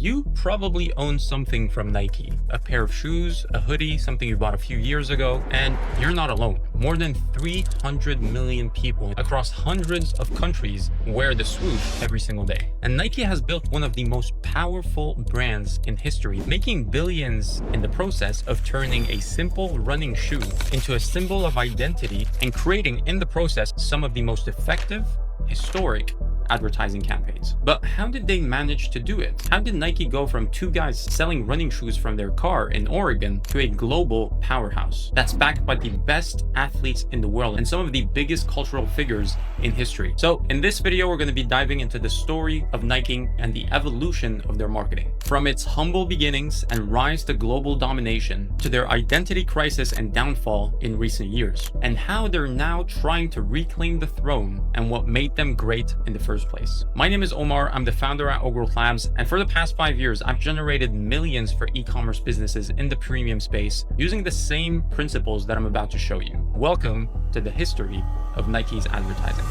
You probably own something from Nike, a pair of shoes, a hoodie, something you bought a few years ago, and you're not alone. More than 300 million people across hundreds of countries wear the swoosh every single day. And Nike has built one of the most powerful brands in history, making billions in the process of turning a simple running shoe into a symbol of identity and creating in the process some of the most effective, historic advertising campaigns. But how did they manage to do it? How did Nike go from two guys selling running shoes from their car in Oregon to a global powerhouse that's backed by the best athletes in the world and some of the biggest cultural figures in history? So in this video, we're going to be diving into the story of Nike and the evolution of their marketing. From its humble beginnings and rise to global domination to their identity crisis and downfall in recent years, and how they're now trying to reclaim the throne and what made them great in the first place. My name is Omar. I'm the founder at Growth Labs, and for the past 5 years, I've generated millions for e-commerce businesses in the premium space using the same principles that I'm about to show you. Welcome to the history of Nike's advertising.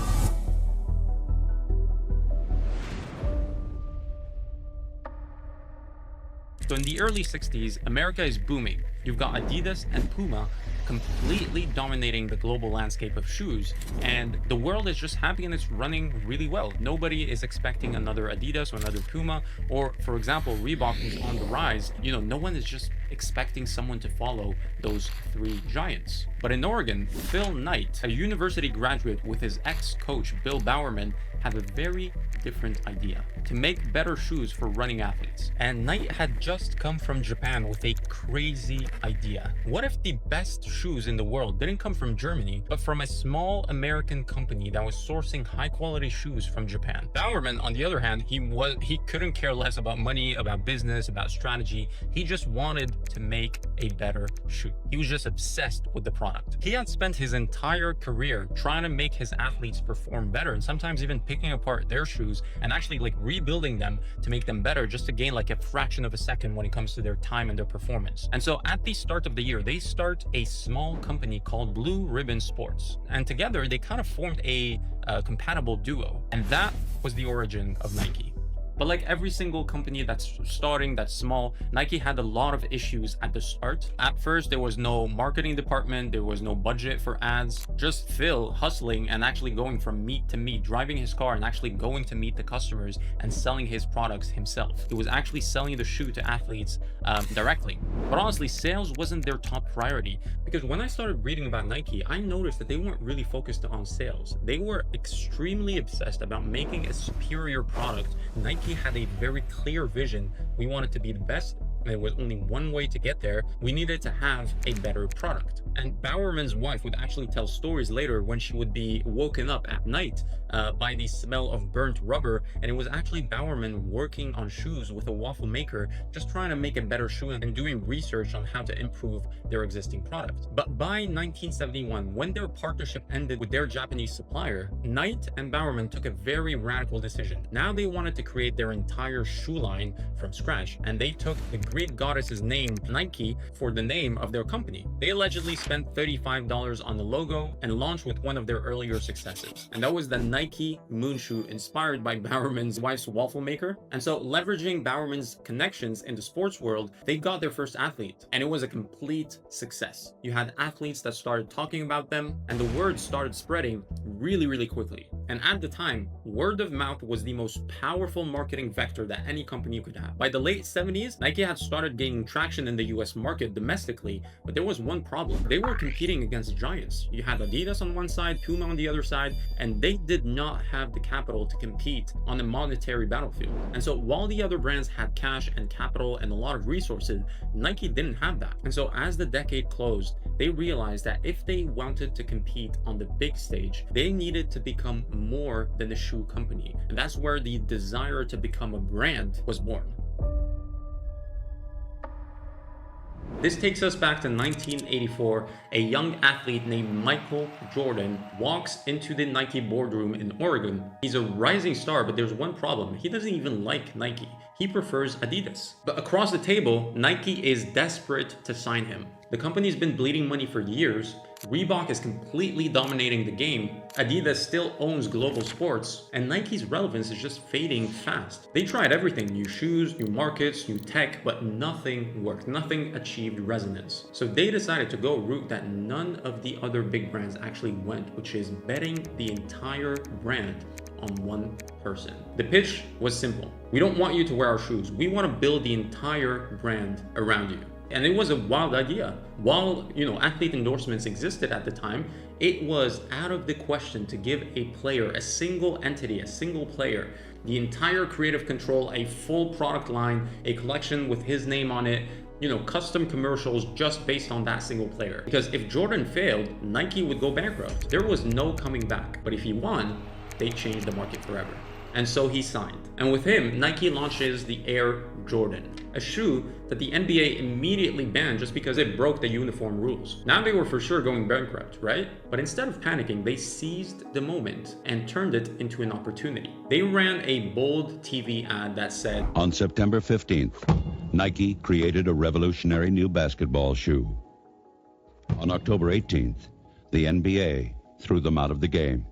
So in the early 60s, America is booming. You've got Adidas and Puma completely dominating the global landscape of shoes, and the world is just happy and it's running really well. Nobody is expecting another Adidas or another Puma, or for example, Reebok, who's on the rise. No one is just expecting someone to follow those three giants. But in Oregon, Phil Knight, a university graduate with his ex-coach Bill Bowerman, had a very different idea: to make better shoes for running athletes. And Knight had just come from Japan with a crazy idea. What if the best shoes in the world didn't come from Germany, but from a small American company that was sourcing high quality shoes from Japan? Bowerman, on the other hand, he couldn't care less about money, about business, about strategy. He just wanted to make a better shoe. He was just obsessed with the product. He had spent his entire career trying to make his athletes perform better, and sometimes even picking apart their shoes and actually rebuilding them to make them better, just to gain a fraction of a second when it comes to their time and their performance. And so at the start of the year, they start a small company called Blue Ribbon Sports, and together they kind of formed a compatible duo, and that was the origin of Nike. But like every single company that's starting that's small, Nike had a lot of issues at the start. At first, there was no marketing department, there was no budget for ads, just Phil hustling and actually going from meet to meet, driving his car and actually going to meet the customers and selling his products himself. He was actually selling the shoe to athletes directly. But honestly, sales wasn't their top priority, because when I started reading about Nike, I noticed that they weren't really focused on sales. They were extremely obsessed about making a superior product. Nike had a very clear vision. We wanted to be the best. There was only one way to get there. We needed to have a better product. And Bowerman's wife would actually tell stories later when she would be woken up at night by the smell of burnt rubber, and it was actually Bowerman working on shoes with a waffle maker, just trying to make a better shoe and doing research on how to improve their existing product. But by 1971, when their partnership ended with their Japanese supplier, Knight and Bowerman took a very radical decision. Now they wanted to create their entire shoe line from scratch, and they took the Greek goddess's name, Nike, for the name of their company. They allegedly spent $35 on the logo and launched with one of their earlier successes, and that was the Nike Moon Shoe, inspired by Bowerman's wife's waffle maker. And so, leveraging Bowerman's connections in the sports world, they got their first athlete, and it was a complete success. You had athletes that started talking about them, and the word started spreading really quickly. And at the time, word of mouth was the most powerful marketing vector that any company could have. By the late 70s, Nike had started gaining traction in the US market domestically, but there was one problem. They were competing against giants. You had Adidas on one side, Puma on the other side, and they did not have the capital to compete on a monetary battlefield. And so while the other brands had cash and capital and a lot of resources, Nike didn't have that. And so as the decade closed, they realized that if they wanted to compete on the big stage, they needed to become more than a shoe company. And that's where the desire to become a brand was born. This takes us back to 1984. A young athlete named Michael Jordan walks into the Nike boardroom in Oregon. He's a rising star, but there's one problem. He doesn't even like Nike. He prefers Adidas. But across the table, Nike is desperate to sign him. The company's been bleeding money for years, Reebok is completely dominating the game, Adidas still owns global sports, and Nike's relevance is just fading fast. They tried everything, new shoes, new markets, new tech, but nothing worked, nothing achieved resonance. So they decided to go a route that none of the other big brands actually went, which is betting the entire brand on one person. The pitch was simple. We don't want you to wear our shoes. We want to build the entire brand around you. And it was a wild idea. While, athlete endorsements existed at the time, it was out of the question to give a player, a single entity, a single player, the entire creative control, a full product line, a collection with his name on it, custom commercials just based on that single player. Because if Jordan failed, Nike would go bankrupt. There was no coming back. But if he won, they changed the market forever. And so he signed. And with him, Nike launches the Air Jordan, a shoe that the NBA immediately banned just because it broke the uniform rules. Now they were for sure going bankrupt, right? But instead of panicking, they seized the moment and turned it into an opportunity. They ran a bold TV ad that said, "On September 15th, Nike created a revolutionary new basketball shoe. On October 18th, the NBA threw them out of the game.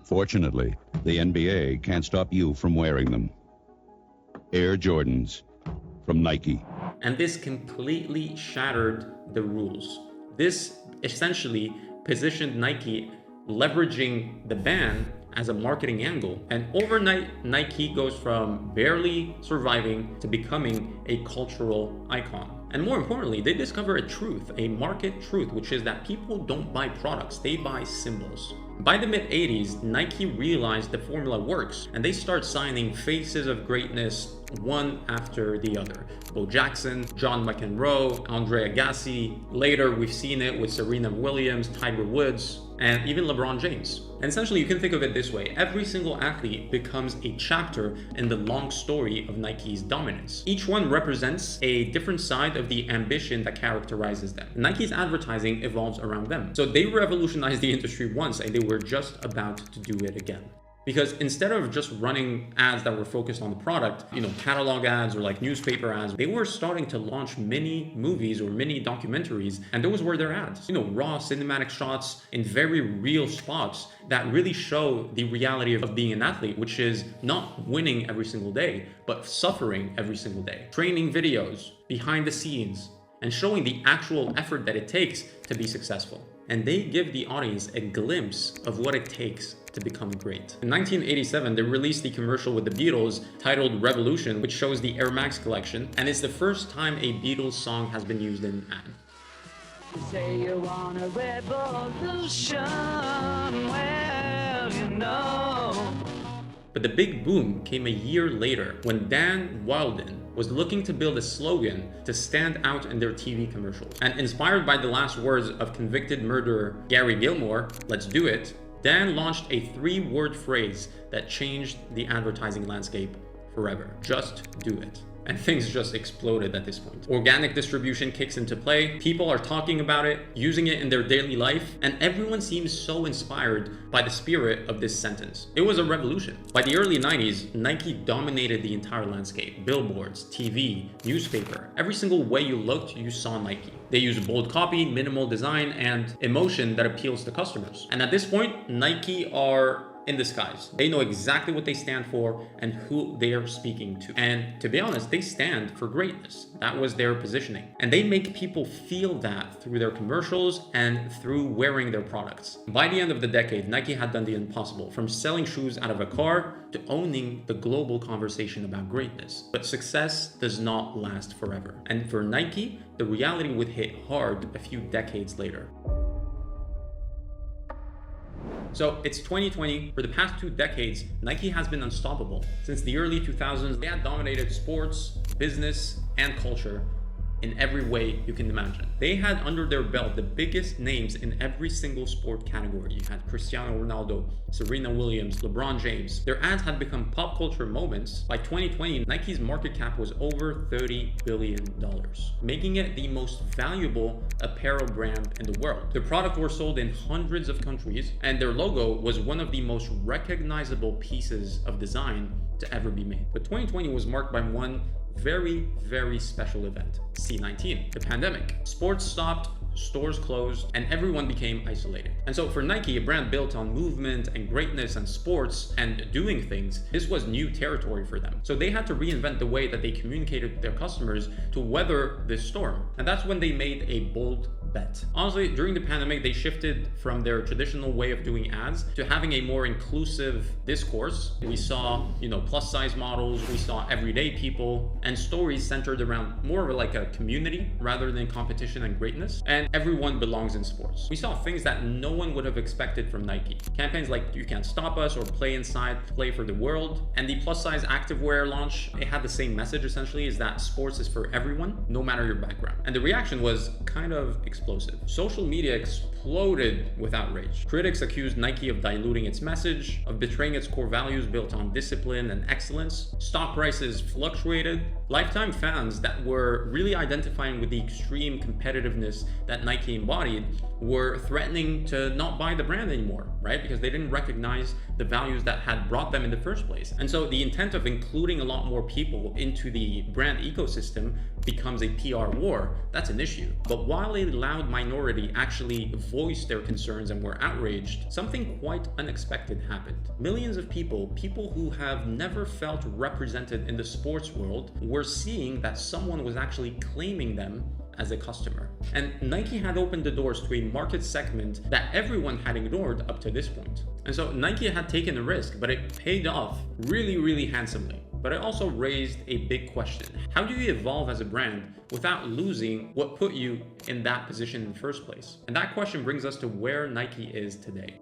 Fortunately, the NBA can't stop you from wearing them. Air Jordans from Nike." And this completely shattered the rules. This essentially positioned Nike leveraging the ban as a marketing angle. And overnight, Nike goes from barely surviving to becoming a cultural icon. And more importantly, they discover a truth, a market truth, which is that people don't buy products, they buy symbols. By the mid-80s, Nike realized the formula works, and they start signing faces of greatness one after the other. Bo Jackson, John McEnroe, Andre Agassi. Later, we've seen it with Serena Williams, Tiger Woods, and even LeBron James. And essentially, you can think of it this way. Every single athlete becomes a chapter in the long story of Nike's dominance. Each one represents a different side of the ambition that characterizes them. Nike's advertising evolves around them. So they revolutionized the industry once, and they were just about to do it again. Because instead of just running ads that were focused on the product, catalog ads or like newspaper ads, they were starting to launch mini movies or mini documentaries, and those were their ads. Raw cinematic shots in very real spots that really show the reality of being an athlete, which is not winning every single day, but suffering every single day. Training videos, behind the scenes, and showing the actual effort that it takes to be successful. And they give the audience a glimpse of what it takes to become great. In 1987, they released the commercial with the Beatles titled Revolution, which shows the Air Max collection, and it's the first time a Beatles song has been used in an ad. Say you want a revolution, well, But the big boom came a year later when Dan Wildin was looking to build a slogan to stand out in their TV commercials. And inspired by the last words of convicted murderer Gary Gilmore, "Let's do it," Dan launched a 3-word phrase that changed the advertising landscape forever. Just do it. And things just exploded at this point. Organic distribution kicks into play. People are talking about it, using it in their daily life, and everyone seems so inspired by the spirit of this sentence. It was a revolution. By the early 90s, Nike dominated the entire landscape. Billboards, TV, newspaper. Every single way you looked, you saw Nike. They use bold copy, minimal design, and emotion that appeals to customers. And at this point, Nike are in disguise. They know exactly what they stand for and who they are speaking to. And to be honest, they stand for greatness. That was their positioning. And they make people feel that through their commercials and through wearing their products. By the end of the decade, Nike had done the impossible, from selling shoes out of a car to owning the global conversation about greatness. But success does not last forever. And for Nike, the reality would hit hard a few decades later. So it's 2020. For the past 2 decades, Nike has been unstoppable. Since the early 2000s, they had dominated sports, business, and culture in every way you can imagine. They had under their belt the biggest names in every single sport category. You had Cristiano Ronaldo, Serena Williams, LeBron James. Their ads had become pop culture moments. By 2020, Nike's market cap was over $30 billion, making it the most valuable apparel brand in the world. Their products were sold in hundreds of countries, and their logo was one of the most recognizable pieces of design to ever be made. But 2020 was marked by one very, very special event, C19, the pandemic. Sports stopped, stores closed, and everyone became isolated. And so for Nike, a brand built on movement and greatness and sports and doing things, this was new territory for them. So they had to reinvent the way that they communicated with their customers to weather this storm. And that's when they made a bold bet. Honestly, during the pandemic, they shifted from their traditional way of doing ads to having a more inclusive discourse. We saw, plus size models, we saw everyday people, and stories centered around more of like a community rather than competition and greatness. And everyone belongs in sports. We saw things that no one would have expected from Nike. Campaigns like "You Can't Stop Us" or "Play Inside, Play for the World." And the plus size activewear launch, it had the same message essentially, is that sports is for everyone, no matter your background. And the reaction was kind of explosive. Social media exploded with outrage. Critics accused Nike of diluting its message, of betraying its core values built on discipline and excellence. Stock prices fluctuated. Lifetime fans that were really identifying with the extreme competitiveness that Nike embodied were threatening to not buy the brand anymore, right? Because they didn't recognize the values that had brought them in the first place. And so the intent of including a lot more people into the brand ecosystem becomes a PR war. That's an issue. But while a loud minority actually voiced their concerns and were outraged, something quite unexpected happened. Millions of people who have never felt represented in the sports world, were seeing that someone was actually claiming them as a customer. And Nike had opened the doors to a market segment that everyone had ignored up to this point. And so Nike had taken a risk, but it paid off really, really handsomely. But it also raised a big question. How do you evolve as a brand without losing what put you in that position in the first place? And that question brings us to where Nike is today.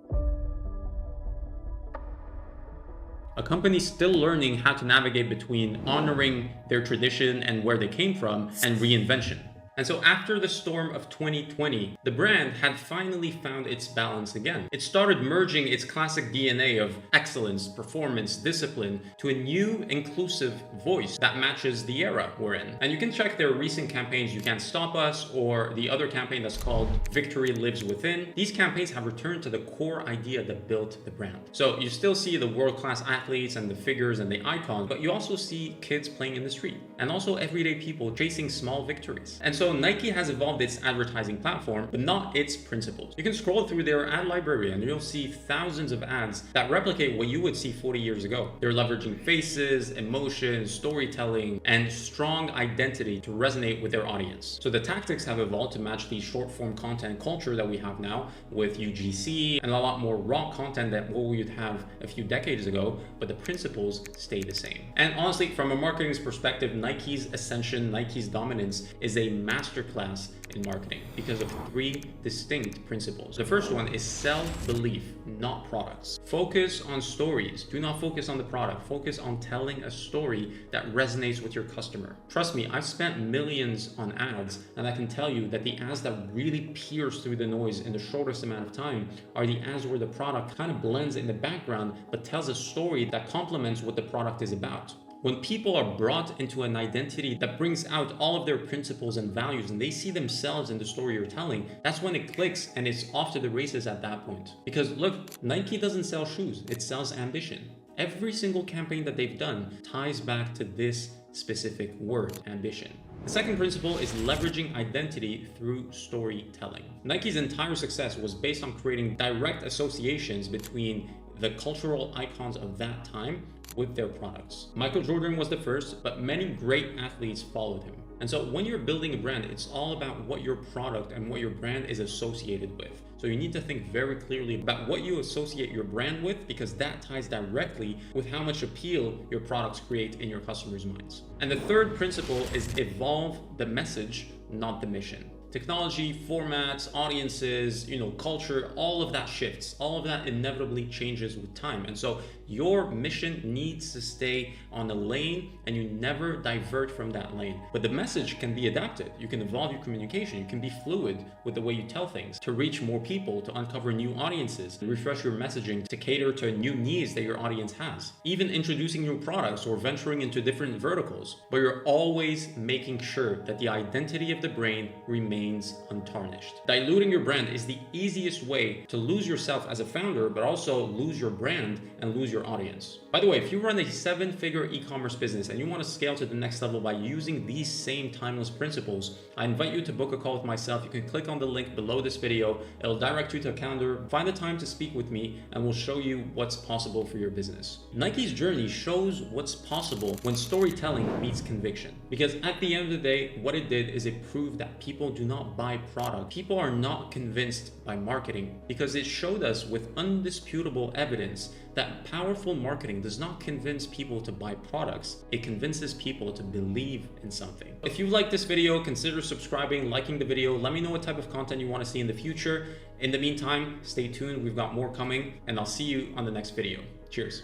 A company still learning how to navigate between honoring their tradition and where they came from and reinvention. And so after the storm of 2020, the brand had finally found its balance again. It started merging its classic DNA of excellence, performance, discipline to a new inclusive voice that matches the era we're in. And you can check their recent campaigns, "You Can't Stop Us," or the other campaign that's called "Victory Lives Within." These campaigns have returned to the core idea that built the brand. So you still see the world-class athletes and the figures and the icons, but you also see kids playing in the street and also everyday people chasing small victories. And so Nike has evolved its advertising platform, but not its principles. You can scroll through their ad library and you'll see thousands of ads that replicate what you would see 40 years ago. They're leveraging faces, emotions, storytelling, and strong identity to resonate with their audience. So the tactics have evolved to match the short form content culture that we have now with UGC and a lot more raw content than what we would have a few decades ago, but the principles stay the same. And honestly, from a marketing perspective, Nike's ascension, Nike's dominance is a masterclass in marketing because of three distinct principles. The first one is sell belief, not products. Focus on stories. Do not focus on the product. Focus on telling a story that resonates with your customer. Trust me, I've spent millions on ads, and I can tell you that the ads that really pierce through the noise in the shortest amount of time are the ads where the product kind of blends in the background but tells a story that complements what the product is about. When people are brought into an identity that brings out all of their principles and values and they see themselves in the story you're telling, that's when it clicks and it's off to the races at that point. Because look, Nike doesn't sell shoes, it sells ambition. Every single campaign that they've done ties back to this specific word, ambition. The second principle is leveraging identity through storytelling. Nike's entire success was based on creating direct associations between the cultural icons of that time with their products. Michael Jordan was the first, but many great athletes followed him. And so when you're building a brand, it's all about what your product and what your brand is associated with. So you need to think very clearly about what you associate your brand with, because that ties directly with how much appeal your products create in your customers' minds. And the third principle is evolve the message, not the mission. Technology, formats, audiences, culture, all of that shifts. All of that inevitably changes with time. And so your mission needs to stay on a lane and you never divert from that lane. But the message can be adapted. You can evolve your communication. You can be fluid with the way you tell things to reach more people, to uncover new audiences, to refresh your messaging to cater to new needs that your audience has. Even introducing new products or venturing into different verticals. But you're always making sure that the identity of the brand remains remains untarnished. Diluting your brand is the easiest way to lose yourself as a founder, but also lose your brand and lose your audience. By the way, if you run a 7-figure e-commerce business and you want to scale to the next level by using these same timeless principles, I invite you to book a call with myself. You can click on the link below this video. It'll direct you to a calendar. Find the time to speak with me and we'll show you what's possible for your business. Nike's journey shows what's possible when storytelling meets conviction. Because at the end of the day, what it did is it proved that people do not buy product. People are not convinced by marketing, because it showed us with undisputable evidence that powerful marketing does not convince people to buy products. It convinces people to believe in something. If you like this video, consider subscribing, liking the video. Let me know what type of content you want to see in the future. In the meantime, stay tuned. We've got more coming, and I'll see you on the next video. Cheers.